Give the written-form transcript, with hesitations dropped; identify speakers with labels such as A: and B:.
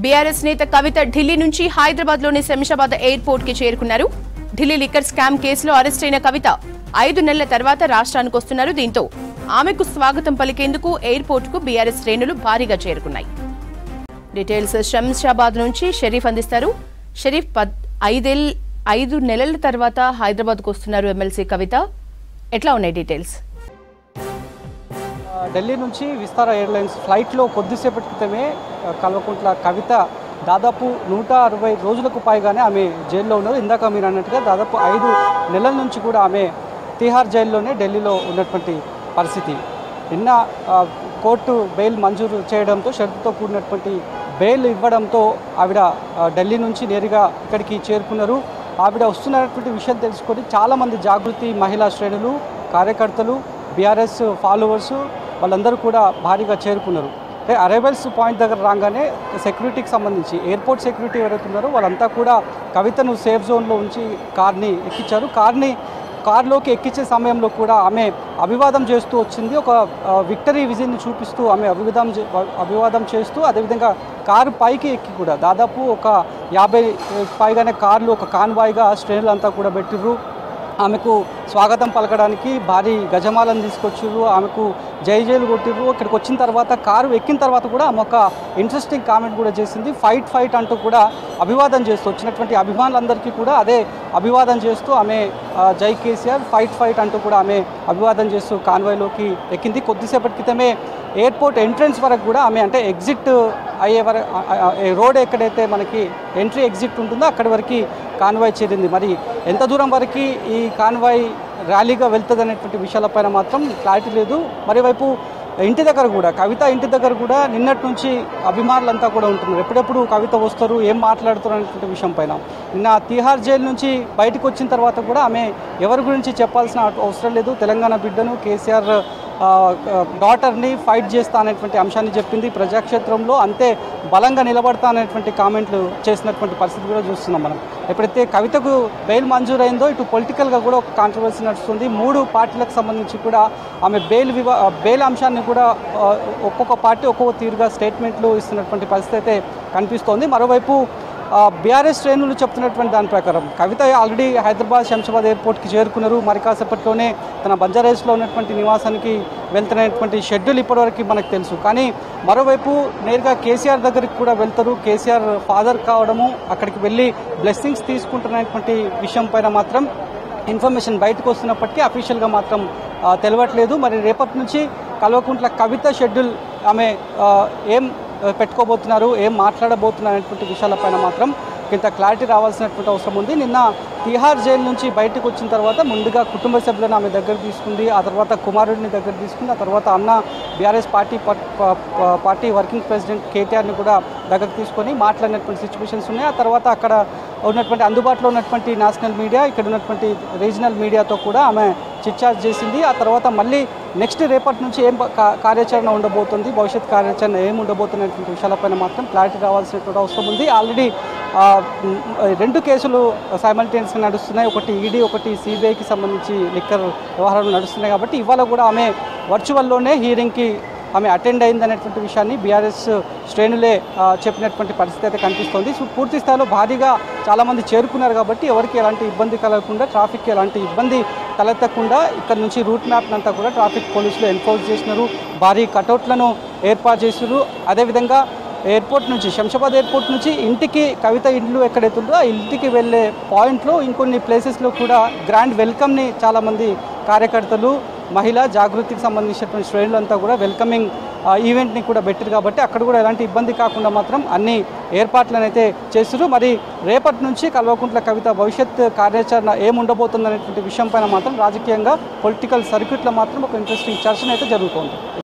A: BRS నేత కవిత ఢిల్లీ నుంచి హైదరాబాద్లోని శంషాబాద్ ఎయిర్పోర్ట్ కి చేరుకున్నారు. ఢిల్లీ లిక్కర్ స్కామ్ కేసులో అరెస్ట్ అయిన కవిత 5 నెలల తర్వాత రాష్ట్రానికి వస్తున్నారు. దీంతో ఆమెకు స్వాగతం పలికేందుకు ఎయిర్పోర్ట్ కు బీఆర్ఎస్ శ్రేణులు భారీగా చేరుకున్నాయి. డీటెయిల్స్ శంషాబాద్ నుంచి షరీఫ్ అందిస్తారు. షరీఫ్, 5 నెలల తర్వాత హైదరాబాద్ కు వస్తున్నారు ఎమ్మెల్సీ కవిత. ఎట్లా ఉన్నాయి డీటెయిల్స్?
B: ఢిల్లీ నుంచి విస్తార ఎయిర్లైన్స్ ఫ్లైట్లో కొద్దిసేపటి క్రితమే కల్వకుంట్ల కవిత దాదాపు 160 రోజులకు పైగానే ఆమె జైల్లో ఉన్నారు. ఇందాక మీరు అన్నట్టుగా దాదాపు 5 నెలల నుంచి కూడా ఆమె తిహార్ జైల్లోనే ఢిల్లీలో ఉన్నటువంటి పరిస్థితి. నిన్న కోర్టు బెయిల్ మంజూరు చేయడంతో, షరతుతో కూడినటువంటి బెయిల్ ఇవ్వడంతో ఆవిడ ఢిల్లీ నుంచి నేరుగా ఇక్కడికి చేరుకున్నారు. ఆవిడ వస్తున్నటువంటి విషయం తెలుసుకొని చాలామంది జాగృతి మహిళా శ్రేణులు, కార్యకర్తలు, బీఆర్ఎస్ ఫాలోవర్సు వాళ్ళందరూ కూడా భారీగా చేరుకున్నారు. అంటే అరైవల్స్ పాయింట్ దగ్గర రాగానే సెక్యూరిటీకి సంబంధించి ఎయిర్పోర్ట్ సెక్యూరిటీ ఎవరైతే ఉన్నారో వాళ్ళంతా కూడా కవితను సేఫ్ జోన్లో ఉంచి కార్ని ఎక్కించారు. కార్లోకి ఎక్కించే సమయంలో కూడా ఆమె అభివాదం చేస్తూ వచ్చింది. ఒక విక్టరీ విజన్ని చూపిస్తూ ఆమె అభివాదం చేస్తూ, అదేవిధంగా కారు పైకి ఎక్కి కూడా దాదాపు ఒక 50 పైగానే కార్లు ఒక కాన్వాయ్గా శ్రేణులంతా కూడా పెట్టిర్రు. ఆమెకు స్వాగతం పలకడానికి భారీ గజమాలను తీసుకొచ్చిర్రు. ఆమెకు జైలు కొట్టిర్రు. ఇక్కడికి వచ్చిన తర్వాత కారు ఎక్కిన తర్వాత కూడా ఆమె ఒక ఇంట్రెస్టింగ్ కామెంట్ కూడా చేసింది. ఫైట్ అంటూ కూడా అభివాదం చేస్తూ వచ్చినటువంటి అభిమానులందరికీ కూడా అదే అభివాదం చేస్తూ ఆమె జై కేసీఆర్, ఫైట్ అంటూ కూడా ఆమె అభివాదం చేస్తూ కాన్వాయ్లోకి ఎక్కింది. కొద్దిసేపటి క్రితమే ఎయిర్పోర్ట్ ఎంట్రన్స్ వరకు కూడా ఆమె, అంటే ఎగ్జిట్ అయ్యే రోడ్ ఎక్కడైతే మనకి ఎంట్రీ ఎగ్జిట్ ఉంటుందో అక్కడి వరకు కాన్వాయ్ చేరింది. మరి ఎంత దూరం వరకు ఈ కాన్వాయ్ ర్యాలీగా వెళ్తుంది అనేటువంటి విషయాలపైన మాత్రం క్లారిటీ లేదు. మరోవైపు ఇంటి దగ్గర కూడా, కవిత ఇంటి దగ్గర కూడా నిన్నటి నుంచి అభిమానులంతా కూడా ఉంటున్నారు. ఎప్పుడెప్పుడు కవిత వస్తారు, ఏం మాట్లాడుతారు అనేటువంటి విషయం పైన. నిన్న తిహార్ జైలు నుంచి బయటకు వచ్చిన తర్వాత కూడా ఆమె ఎవరి గురించి చెప్పాల్సిన అవసరం లేదు. తెలంగాణ బిడ్డను, కేసీఆర్ డాటర్ని ఫైట్ చేస్తా అనేటువంటి అంశాన్ని చెప్పింది. ప్రజాక్షేత్రంలో అంతే బలంగా నిలబడతా అనేటువంటి కామెంట్లు చేసినటువంటి పరిస్థితి కూడా చూస్తున్నాం మనం. ఎప్పుడైతే కవితకు బెయిల్ మంజూరైందో ఇటు పొలిటికల్గా కూడా ఒక కాంట్రవర్సీ నడుస్తుంది. 3 పార్టీలకు సంబంధించి కూడా ఆమె బెయిల్ అంశాన్ని కూడా ఒక్కొక్క పార్టీ ఒక్కొక్క తీరుగా స్టేట్మెంట్లు ఇస్తున్నటువంటి పరిస్థితి అయితే కనిపిస్తోంది. మరోవైపు బీఆర్ఎస్ శ్రేణులు చెప్తున్నటువంటి దాని ప్రకారం కవిత ఆల్రెడీ హైదరాబాద్ శంషాబాద్ ఎయిర్పోర్ట్కి చేరుకున్నారు. మరి కాసేపట్లోనే తన బంజారాహిల్స్లో ఉన్నటువంటి నివాసానికి వెళ్తున్నటువంటి షెడ్యూల్ ఇప్పటివరకు మనకు తెలుసు. కానీ మరోవైపు నేరుగా కేసీఆర్ దగ్గరికి కూడా వెళ్తారు. కేసీఆర్ ఫాదర్ కావడము, అక్కడికి వెళ్ళి బ్లెస్సింగ్స్ తీసుకుంటున్నటువంటి విషయం పైన మాత్రం ఇన్ఫర్మేషన్ బయటకు వస్తున్నప్పటికీ అఫీషియల్గా మాత్రం తెలియట్లేదు. మరి రేపటి నుంచి కల్వకుంట్ల కవిత షెడ్యూల్, ఆమె ఏం పెట్టుకోబోతున్నారు, ఏం మాట్లాడబోతున్నారు అనేటువంటి విషయాలపైన మాత్రం ఇంత క్లారిటీ రావాల్సినటువంటి అవసరం ఉంది. నిన్న తిహార్ జైలు నుంచి బయటకు వచ్చిన తర్వాత ముందుగా కుటుంబ సభ్యులను ఆమె దగ్గర తీసుకుంది. ఆ తర్వాత కుమారుడిని దగ్గర తీసుకుంది. ఆ తర్వాత అన్న బీఆర్ఎస్ పార్టీ వర్కింగ్ ప్రెసిడెంట్ కేటీఆర్ని కూడా దగ్గరకు తీసుకొని మాట్లాడినటువంటి సిచ్యువేషన్స్ ఉన్నాయి. ఆ తర్వాత అక్కడ ఉన్నటువంటి అందుబాటులో ఉన్నటువంటి నేషనల్ మీడియా, ఇక్కడ ఉన్నటువంటి రీజనల్ మీడియాతో కూడా ఆమె చిట్చాట్ చేసింది. ఆ తర్వాత మళ్ళీ నెక్స్ట్ రేపటి నుంచి ఏం కార్యాచరణ ఉండబోతుంది, భవిష్యత్ కార్యాచరణ ఏం ఉండబోతున్నటువంటి విషయాలపైన మాత్రం క్లారిటీ రావాల్సినటువంటి అవసరం ఉంది. ఆల్రెడీ 2 కేసులు సైమల్టేనియస్గా నడుస్తున్నాయి. ఒకటి ఈడీ, ఒకటి సిబిఐకి సంబంధించి లిక్కర్ వ్యవహారాలు నడుస్తున్నాయి. కాబట్టి ఇవాళ కూడా ఆమె వర్చువల్లోనే హీరింగ్కి ఆమె అటెండ్ అయింది అనేటువంటి విషయాన్ని బీఆర్ఎస్ శ్రేణులే చెప్పినటువంటి పరిస్థితి అయితే కనిపిస్తోంది. సో పూర్తి స్థాయిలో భారీగా చాలామంది చేరుకున్నారు. కాబట్టి ఎవరికి ఎలాంటి ఇబ్బంది కలగకుండా, ట్రాఫిక్కి ఎలాంటి ఇబ్బంది తలెత్తకుండా ఇక్కడ నుంచి రూట్ మ్యాప్ని అంతా కూడా ట్రాఫిక్ పోలీసులు ఎన్ఫోర్స్ చేసినారు. భారీ కటౌట్లను ఏర్పాటు చేసినారు. అదేవిధంగా ఎయిర్పోర్ట్ నుంచి, శంషాబాద్ ఎయిర్పోర్ట్ నుంచి ఇంటికి, కవిత ఇల్లు ఎక్కడైతుందో ఆ ఇంటికి వెళ్ళే పాయింట్లో ఇంకొన్ని ప్లేసెస్లో కూడా గ్రాండ్ వెల్కమ్ని చాలామంది కార్యకర్తలు, మహిళా జాగృతికి సంబంధించినటువంటి శ్రేణులంతా కూడా వెల్కమింగ్ ఈవెంట్ని కూడా పెట్టారు. కాబట్టి అక్కడ కూడా ఎలాంటి ఇబ్బంది కాకుండా మాత్రం అన్ని ఏర్పాట్లను అయితే చేస్తారు. మరి రేపటి నుంచి కల్వకుంట్ల కవిత భవిష్యత్ కార్యాచరణ ఏముండబోతుందనేటువంటి విషయం పైన మాత్రం రాజకీయంగా పొలిటికల్ సర్క్యూట్లో మాత్రం ఒక ఇంట్రెస్టింగ్ చర్చన అయితే జరుగుతోంది.